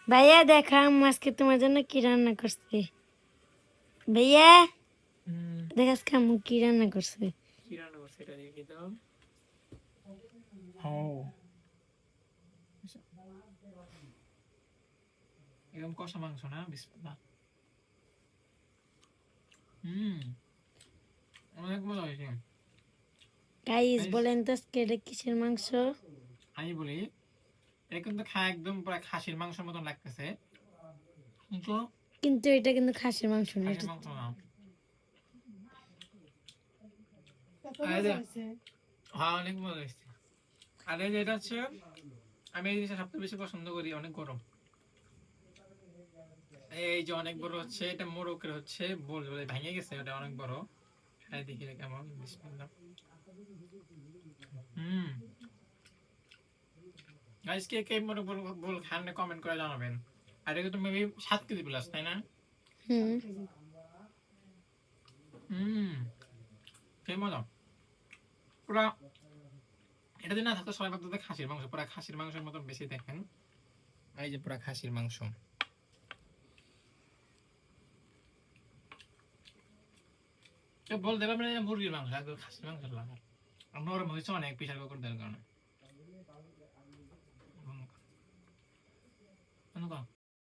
ভাইয়া দেখা আজকে তোমার জন্য কি রান্না করছে। ভাইয়া দেখ আজকে আম্মু কি রান্না করছে। কি রান্না করছে এটা দেখি তো। ও একদম কষা মাংস না, বিসমিল্লাহ। হুম, অনেক মজা হয়েছে। গাইস Guys, বলেন তো আজকে এটা কিসের মাংস। আমি বলি, এটা কিন্তু খায় একদম পুরো খাসির মাংসের মতন লাগতেছে, কিন্তু কিন্তু এটা কিন্তু খাসির মাংস না, খাসির এটা মাংস না। কত আর এই মজা যে, হয়েছে। হ্যাঁ অনেক মজা হয়েছে। আর এই যে এটা হচ্ছে, আমি এই জিনিসটা সবচেয়ে বেশি পছন্দ করি, অনেক গরম। এই যে অনেক বড় হচ্ছে, এটা মোরকের হচ্ছে, বলে বলে ভেঙে গেছে, ওটা অনেক বড়। হ্যাঁ দেখি রে কেমন, বিসমিল্লাহ। হুম, গাইস কে কে মোরক বল বল খান, কমেন্ট করে জানাবেন। আর এটা তো মেবি 7 কেজি প্লাস, তাই না? হুম। হুম, সেই মজা পুরা। এটা যদি না থাকতো সবাই ভাবতো যে খাসির মাংস, পুরা খাসির মাংসের মতন বেশি দেখেন। এই যে পুরা খাসির মাংস। কেউ বলতে পারবে না যে মুরগির মাংস, একদম খাসির মাংস লাগে। আর নরম হয়েছে অনেক প্রেসার কুকার দেওয়ার কারণে।